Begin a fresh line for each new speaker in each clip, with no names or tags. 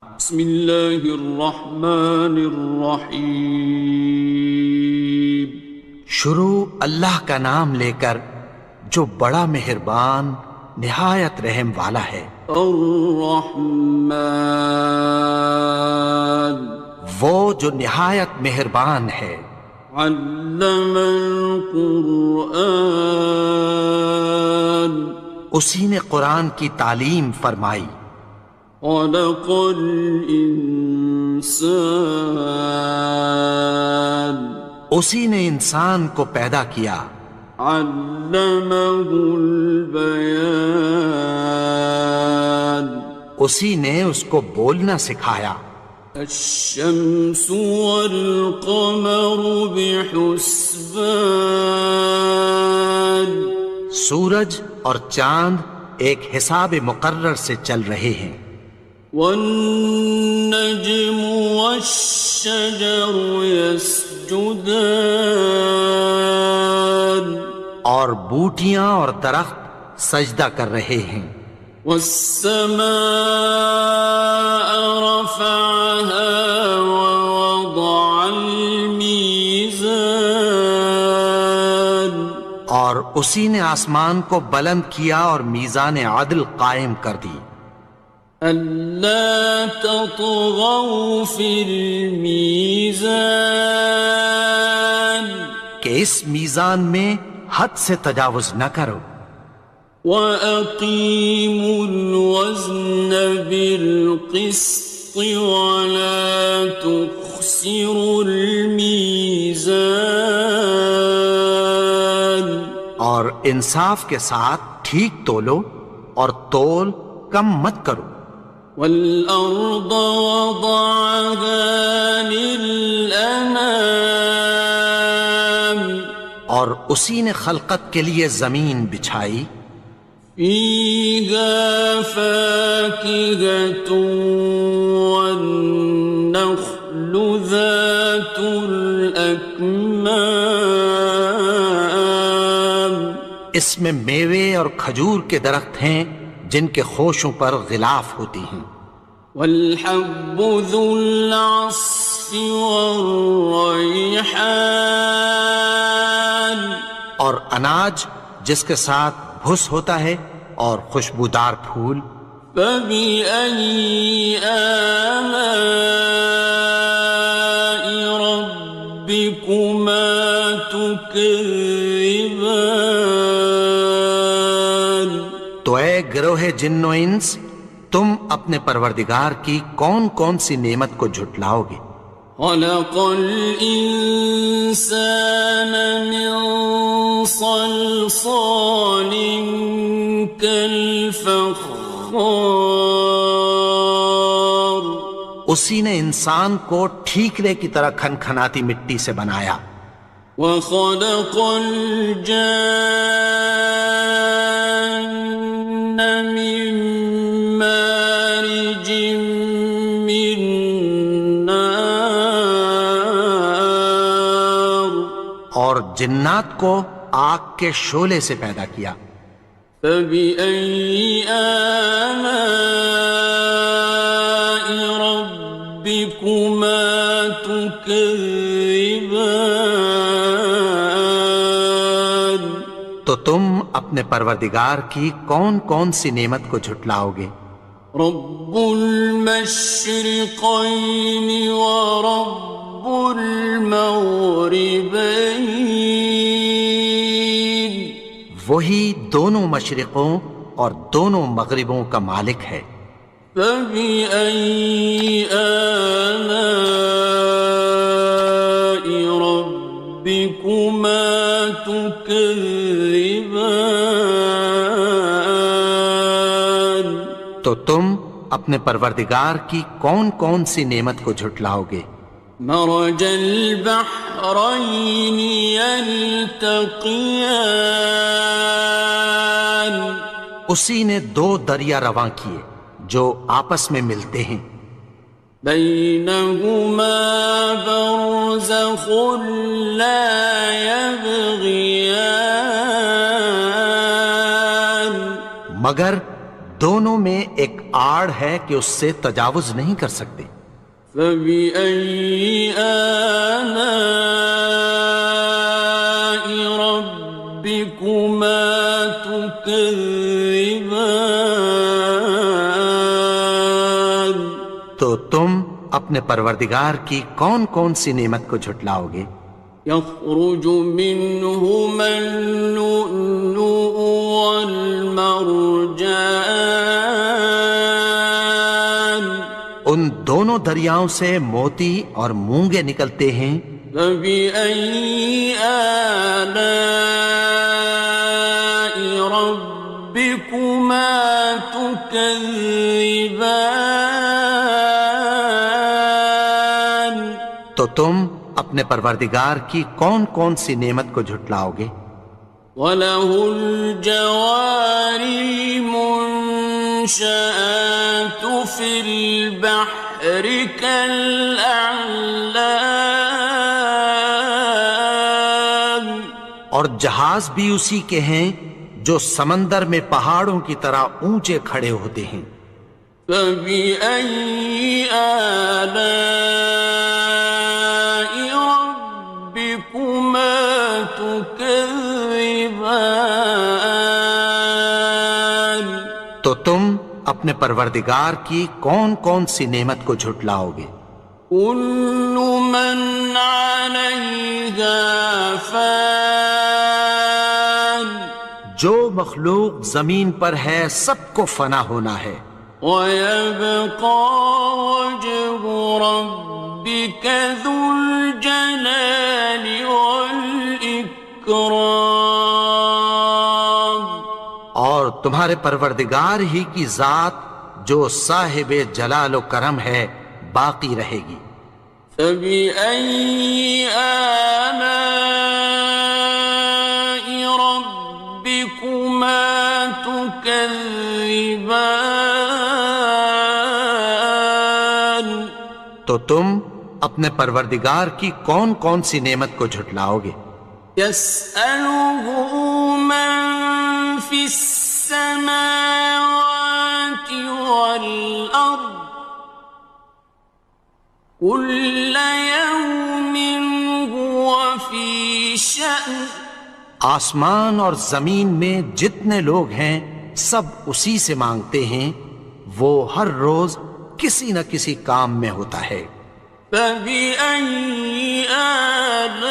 بسم اللہ الرحمن الرحیم۔
شروع اللہ کا نام لے کر جو بڑا مہربان نہایت رحم والا ہے۔
الرحمن،
وہ جو نہایت مہربان ہے۔
علم القرآن،
اسی نے قرآن کی تعلیم فرمائی۔
خلق الانسان،
اسی نے انسان کو پیدا کیا۔
علمہ البیان،
اسی نے اس کو بولنا سکھایا۔
الشمس والقمر بحسبان،
سورج اور چاند ایک حساب مقرر سے چل رہے ہیں۔
والنجم والشجر يسجدان،
اور بوٹیاں اور درخت سجدہ کر رہے ہیں۔
والسماء رفعها ووضع الميزان،
اور اسی نے آسمان کو بلند کیا اور میزان عدل قائم کر دی۔
ألا تطغوا في الميزان،
کہ اس میزان میں حد سے تجاوز نہ کرو۔
وَأَقِيمُوا الْوَزْنَ بِالْقِسْطِ وَلَا تُخْسِرُوا الْمِيزَانَ،
اور انصاف کے ساتھ ٹھیک تولو اور تول کم مت کرو۔
وَالْأَرْضَ وَضَعَهَا لِلْأَنَامِ،
اور اسی نے خلقت کے لیے زمین بچھائی۔
فِيهَا فَاكِهَةٌ وَالنَّخْلُ ذَاتُ الْأَكْمَامِ،
اس میں میوے اور کھجور کے درخت ہیں جن کے خوشوں پر غلاف ہوتی ہیں۔
وَالْحَبُّ ذُو الْعَصْفِ وَالرَّيْحَانِ،
اور اناج جس کے ساتھ بھس ہوتا ہے اور خوشبودار پھول۔
فَبِأَيِّ آلَاءِ رَبِّكُمَا تُكَذِّبَانِ،
تو اے گروہ جن و انس، تم اپنے پروردگار کی کون کون سی نعمت کو جھٹلاؤ گے؟
خَلَقَ الْإِنسَانَ مِنْ صَلْصَالٍ كَالْفَخَّارِ،
اسی نے انسان کو ٹھیکرے کی طرح کھنکھناتی مٹی سے بنایا۔
وَخَلَقَ الْجَانَّ مِن مَّارِجٍ مِّن نَّارٍ،
اور جنات کو آگ کے شعلے سے پیدا کیا۔
فَبِأَيِّ آلَاءِ رَبِّكُمَا تُكَذِّبَانِ،
تو تم اپنے پروردگار کی کون کون سی نعمت کو جھٹلاؤ گے؟
رب المشرقين ورب المغربين،
وہی دونوں مشرقوں اور دونوں مغربوں کا مالک ہے۔
فَبِأَيِّ آلَاءِ رَبِّكُمَا تُكَذِّبَانِ،
تو تم اپنے پروردگار کی کون کون سی نعمت کو جھٹلاؤ گے؟
مرج البحرين يلتقيان،
اسی نے دو دریا رواں کیے جو آپس میں ملتے ہیں۔
بينهما برزخ لا يبغيان،
مگر دونوں میں ایک آڑ ہے کہ اس سے تجاوز نہیں کر سکتے۔
فبأي آلاء ربكما تكذبان؟
تو تم اپنے پروردگار کی کون کون سی نعمت کو جھٹلاؤ گے؟
يخرج منهما اللؤلؤ والمرجان
ان دونوں دریاؤں سے موتی اور مونگے نکلتے ہیں۔
فبأي آلاء ربكما تكذبان؟
تو تم اپنے پروردگار کی کون کون سی نعمت کو جھٹلاؤ گے؟
وَلَهُ الْجَوَارِ الْمُنشَآتُ فِي الْبَحْرِ كَالْأَعْلَامِ،
اور جہاز بھی اسی کے ہیں جو سمندر میں پہاڑوں کی طرح اونچے کھڑے ہوتے ہیں۔
فَبِأَيِّ آلَاءِ رَبِّكُمَا تُكَذِّبَانِ؟
تو تم اپنے پروردگار کی کون کون سی نعمت کو جھٹلاؤ گے؟
كُلُّ مَنْ عَلَيْهَا فَانٍ،
جو مخلوق زمین پر ہے سب کو فنا ہونا ہے۔
وَيَبْقَى وَجْهُ رَبِّكَ ذُو الْجَلَالِ وَالْإِكْرَامِ،
اور تمہارے پروردگار ہی کی ذات جو صاحب جلال و کرم ہے باقی رہے گی۔
فَبِأَيِّ آلَاءِ رَبِّكُمَا تُكَذِّبَانِ؟
تو تم اپنے پروردگار کی کون کون سی نعمت کو جھٹلاؤ گے؟
يَسْأَلُهُ مَن فِي السَّمَاوَاتِ وَالْأَرْضِ كُلَّ يَوْمٍ هُوَ فِي شَأْنٍ،
آسمان اور زمین میں جتنے لوگ ہیں سب اسی سے مانگتے ہیں، وہ ہر روز کسی نہ کسی کام میں ہوتا ہے۔
فَبِأَيِّ آلَاءِ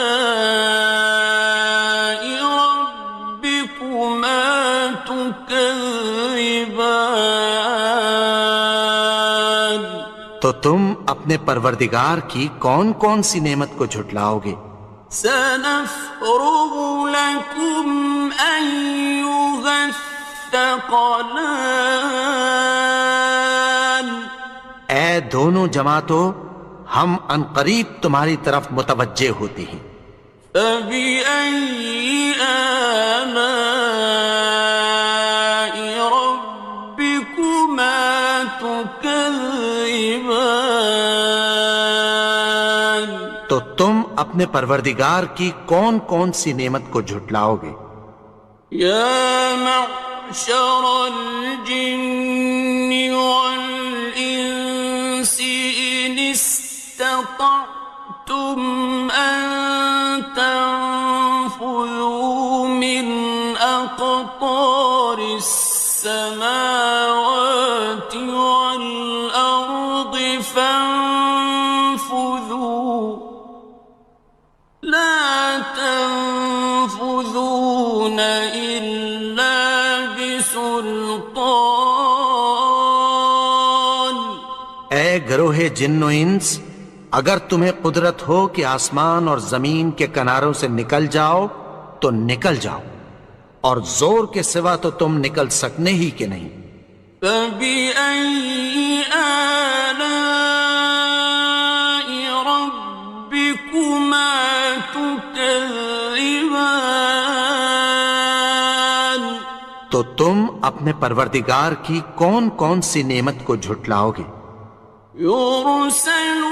رَبِّكُمَا تُكَذِّبَانِ؟
تو تم اپنے پروردگار کی کون کون سی نعمت کو جھٹلاؤ گے؟
سَنَفْرُغُ لَكُمْ أَيُّهَ الثَّقَلَانِ؟
اے دونوں جماعتوں، ہم عنقریب تمہاری طرف متوجہ ہوتے ہیں۔
فَبِأَيِّ آلَاءِ رَبِّكُمَا تُكَذِّبَانِ؟
تو تم اپنے پروردگار کی کون کون سی نعمت کو جھٹلاؤ گے؟
يَا مَعْشَرَ الْجِنِّ وَالْإِنسِ إِنِ اسْتَطَعْتُمْ أَن تَنفُذُوا مِنْ أَقْطَارِ السَّمَاوَاتِ وَالْأَرْضِ فَانفُذُوا لَا تَنفُذُونَ إِلَّا بِسُلْطَانٍ۔
اے گروہ جن و انس، اگر تمہیں قدرت ہو کہ آسمان اور زمین کے کناروں سے نکل جاؤ تو نکل جاؤ، اور زور کے سوا تو تم نکل سکنے ہی کے نہیں۔
فَبِأَيِّ آلَاءِ رَبِّكُمَا تُكَذِّبَانِ؟
تو تم اپنے پروردگار کی کون کون سی نعمت کو جھٹلاؤ گے؟
يُرْسَلُ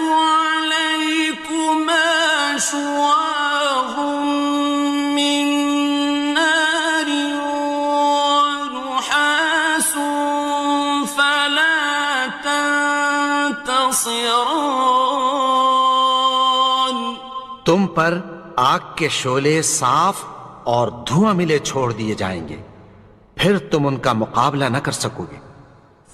عَلَيْكُمَا شُوَاظٌ مِّن نَّارٍ وَنُحَاسٌ تنتصران.
تم پر آگ کے شعلے صاف اور دھواں ملے چھوڑ دیے جائیں گے، پھر تم ان کا مقابلہ نہ کر سکو گے۔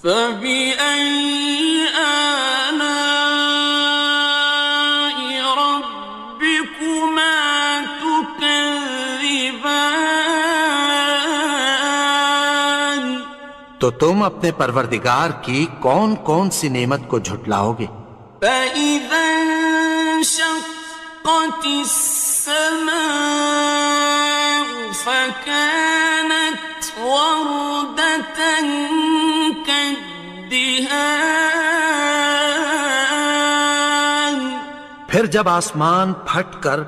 فبأي آلاء ربكما تكذبان.
تو تم اپنے پروردگار کی کون کون سی نعمت کو جھٹلاؤ گے؟
فإذا انشقت السماء فكانت وردة كالدهان.
پھر جب آسمان پھٹ کر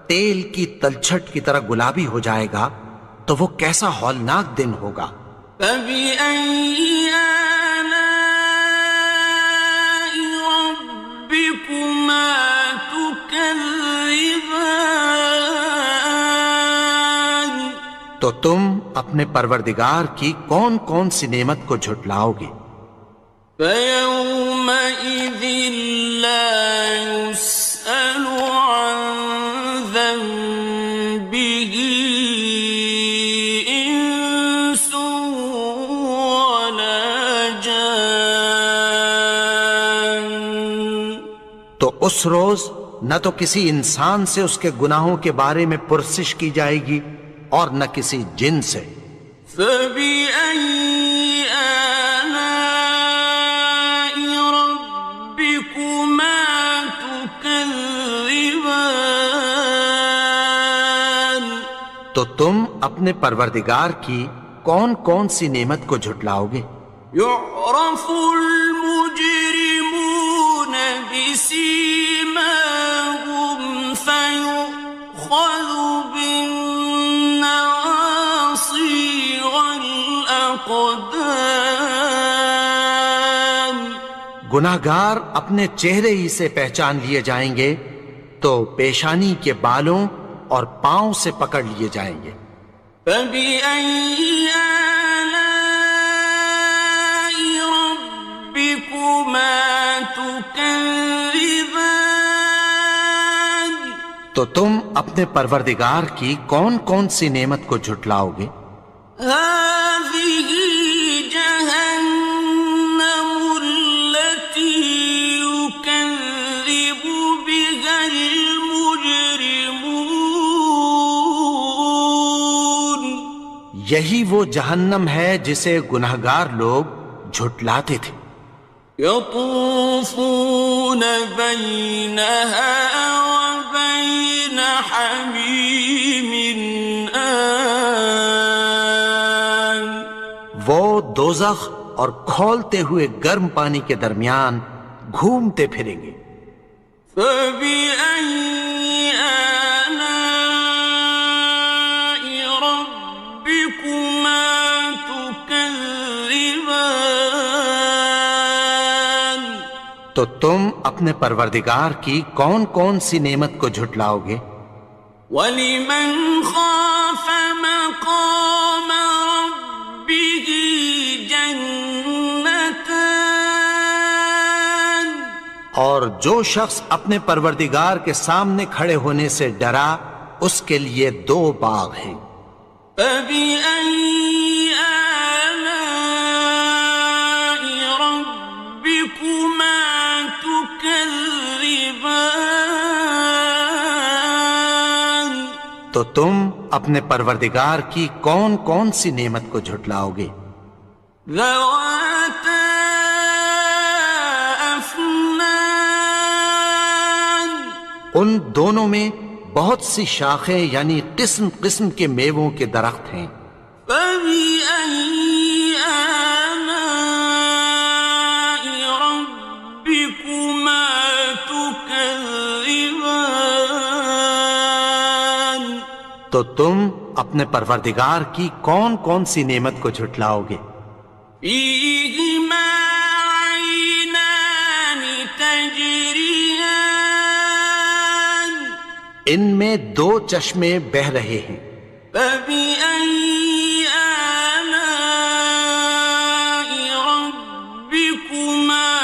تیل کی تلچھٹ کی طرح گلابی ہو جائے گا تو وہ کیسا ہولناک دن ہوگا۔
فبأي آلاء ربكما تكذبان.
تو تم اپنے پروردگار کی کون کون سی نعمت کو جھٹلاؤ گے؟
فيومئذ لا يسأل عن ذنبه إنس ولا جان.
تو اس روز نہ تو کسی انسان سے اس کے گناہوں کے بارے میں پرسش کی جائے گی اور نہ کسی جن سے۔
فبأي آلاء ربكما تكذبان.
تو تم اپنے پروردگار کی کون کون سی نعمت کو جھٹلاؤ گے؟
يعرف المجرمون بسيماهم فيؤخذ بالنواصي والأقدام.
گناہگار اپنے چہرے ہی سے پہچان لیے جائیں گے تو پیشانی کے بالوں اور پاؤں سے پکڑ لیے جائیں گے۔
فبأي آلاء ربكما تكذبان.
تو تم اپنے پروردگار کی کون کون سی نعمت کو جھٹلاؤ گے؟
هذه جهنم التي يكذب بها المجرمون.
یہی وہ جہنم ہے جسے گناہگار لوگ جھٹلاتے تھے۔
يطوفون بينها وبين حميم آن.
وہ دوزخ اور کھولتے ہوئے گرم پانی کے درمیان گھومتے پھریں گے۔
فبأي آلاء ربكما تكذبان.
تو تم اپنے پروردگار کی کون کون سی نعمت کو جھٹلاؤ گے؟
وَلِمَنْ خَافَ مَقَامَ رَبِّهِ جَنَّتَانِ.
اور جو شخص اپنے پروردگار کے سامنے کھڑے ہونے سے ڈرا اس کے لیے دو باغ ہیں۔
فَبِأَيِّ آلَاءِ رَبِّكُمَا تُكَذِّبَانِ.
تو تم اپنے پروردگار کی کون کون سی نعمت کو جھٹلاؤ گے؟
ذَوَاتَا أَفْنَانٍ.
ان دونوں میں بہت سی شاخیں یعنی قسم قسم کے میووں کے درخت ہیں۔
فَبِأَيِّ آلَاءِ رَبِّكُمَا تُكَذِّبَانِ.
تو تم اپنے پروردگار کی کون کون سی نعمت کو جھٹلاؤ گے؟
فِيهِمَا عَيْنَانِ تَجْرِيَانِ.
ان میں دو چشمے بہہ رہے ہیں۔
فَبِأَيِّ آلَاءِ رَبِّكُمَا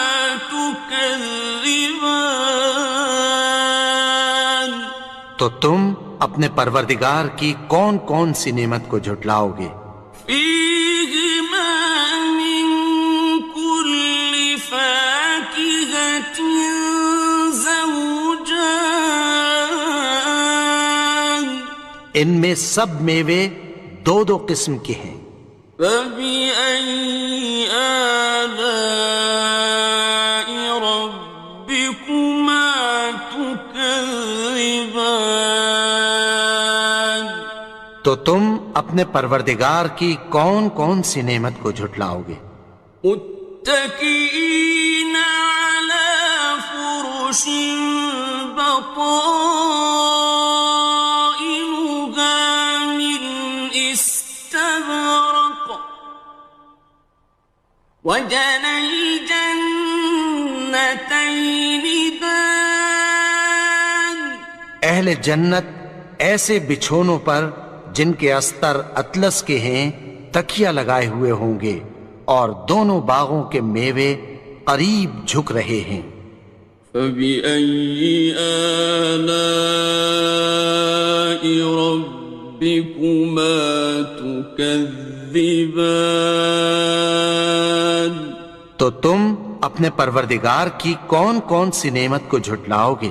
تُكَذِّبَانِ. تكذبان
تو تم اپنے پروردگار کی کون کون سی نعمت کو جھٹلاؤ گے؟
فيهما من كل فاكهة زوجان
ان میں سب میوے دو دو قسم کے ہیں۔
فبأي آلاء ربكما تكذبان
تو تم اپنے پروردگار کی کون کون سی نعمت کو جھٹلاؤ گے؟
متكئين على فرش بطائنها من استبرق وجنى الجنتين دان
اہل جنت ایسے بچھونوں پر جن کے استر اطلس کے ہیں تکیہ لگائے ہوئے ہوں گے اور دونوں باغوں کے میوے قریب جھک رہے ہیں۔
فبأي آلاء ربكما تكذبان
تو تم اپنے پروردگار کی کون کون سی نعمت کو جھٹلاؤ گے؟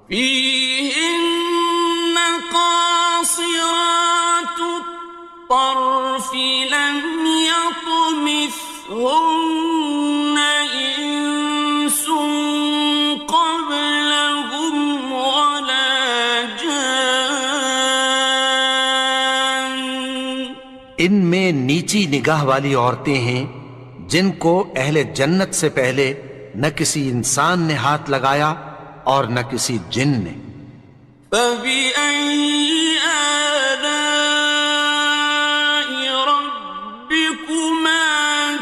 فيهن قاصرات الطرف لم يطمثهن إنس قبلهم ولا جان
ان میں نیچی نگاہ والی عورتیں ہیں جن کو اہل جنت سے پہلے نہ کسی انسان نے ہاتھ لگایا اور نہ کسی جن نے۔
فبأي آلاء ربكما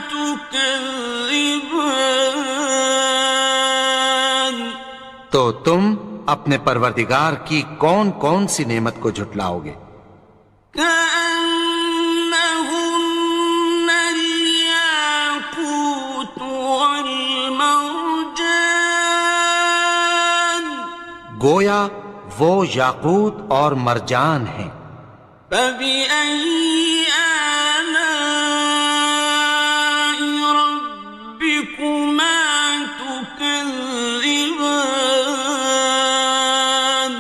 تكذبان
تو تم اپنے پروردگار کی کون کون سی نعمت کو جھٹلاؤ گے؟
كأنهن الياقوت والمرجان
گویا وہ یاقوت اور مرجان ہیں۔
فبأي آلاء ربكما تكذبان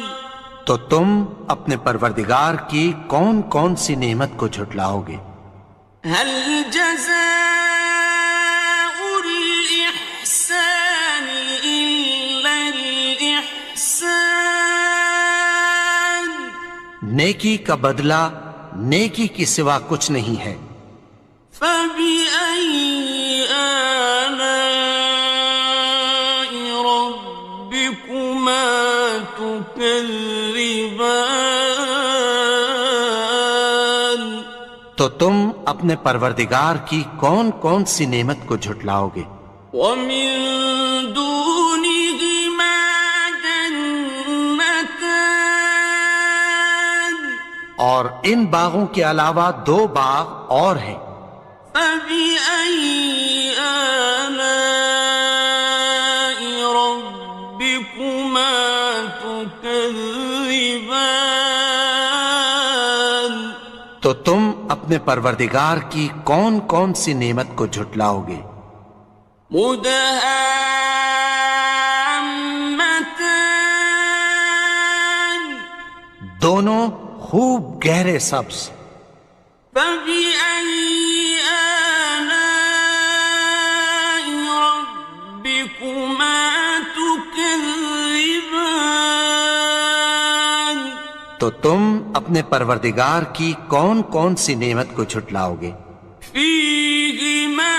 تو تم اپنے پروردگار کی کون کون سی نعمت کو جھٹلاؤ گے؟
هل جزاء الإحسان إلا الإحسان
نیکی کا بدلہ نیکی کی سوا کچھ نہیں ہے۔
فبأي آلاء ربكما تكذبان
تو تم اپنے پروردگار کی کون کون سی نعمت کو جھٹلاؤ گے؟
ومن دونهما جنتان
اور ان باغوں کے علاوہ دو باغ اور ہیں۔
فبأي آلاء ربكما تكذبان
تو تم اپنے پروردگار کی کون کون سی نعمت کو جھٹلاؤ گے؟
مدهامتان
دونوں خوب گہرے سبز۔
فبأي آلاء ربكما تكذبان
تو تم اپنے پروردگار کی کون کون سی نعمت کو جھٹلاؤ گے؟
فيهما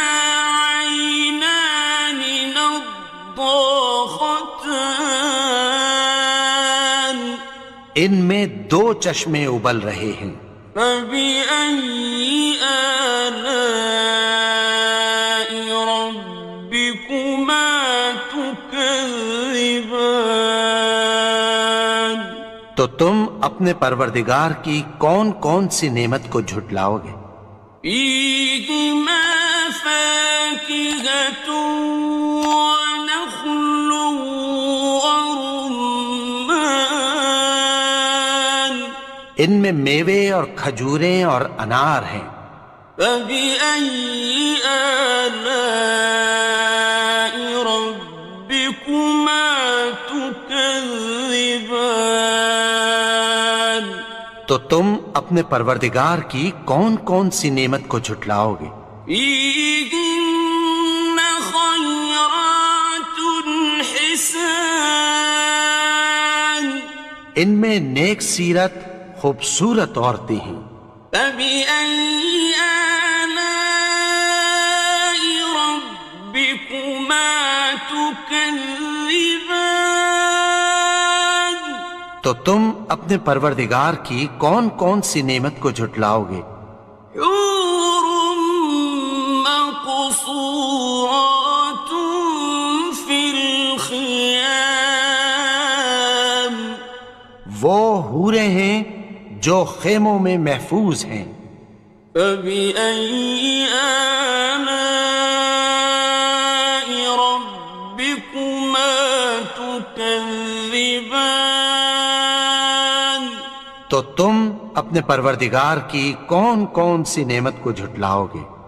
عينان نضاختان
ان میں دو چشمے ابل رہے ہیں۔
فبأي آلاء ربكما تكذبان
تو تم اپنے پروردگار کی کون کون سی نعمت کو جھٹلاؤ گے؟
فيهما فاكهة ونخل
ان میں میوے اور کھجوریں اور انار ہیں۔
فبأي آلاء ربكما تكذبان؟
تو تم اپنے پروردگار کی کون کون سی نعمت کو جھٹلاؤ گے؟
فيهن خيرات حسان،
ان میں نیک سیرت خوبصورت عورتیں ہیں۔
فبأي آلاء ربكما تكذبان؟
تو تم اپنے پروردگار کی کون کون سی نعمت کو جھٹلاؤ گے؟
حور مقصورات في الخيام،
وہ حوریں ہیں جو خیموں میں محفوظ ہیں۔
فبأي آلاء ربكما تكذبان؟
تو تم اپنے پروردگار کی کون کون سی نعمت کو جھٹلاؤ گے؟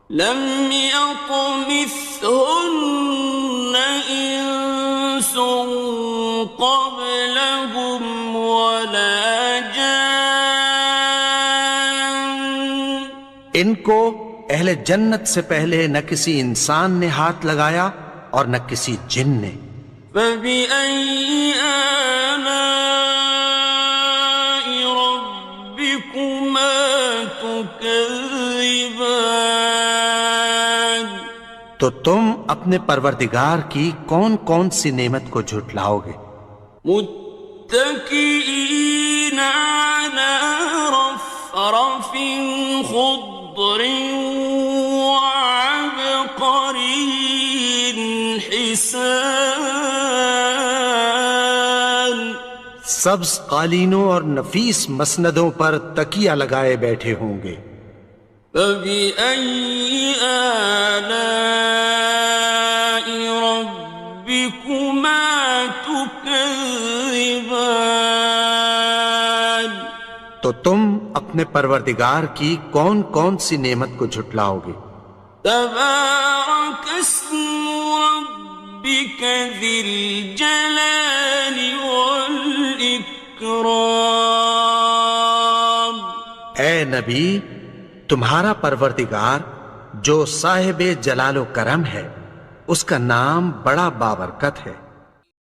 لم يطمثهن إنس قبلهم ولا جان،
ان کو اہل جنت سے پہلے نہ کسی انسان نے ہاتھ لگایا اور نہ کسی جن نے۔
فبأي آلاء ربكما تكذبان؟
تو تم اپنے پروردگار کی کون کون سی نعمت کو جھٹلاؤ گے؟
متكئين على رفرف خضر وعبقري حسان،
سبز قالینوں اور نفیس مسندوں پر تکیہ لگائے بیٹھے ہوں گے۔
فبأي آلاء ربكما تكذبان؟
تو تم اپنے پروردگار کی کون کون سی نعمت کو جھٹلاؤ گے؟
تبارك اسم ربك ذي الجلال والإكرام۔
اے نبی، تمہارا پروردگار جو صاحب جلال و کرم ہے، اس کا نام بڑا بابرکت ہے۔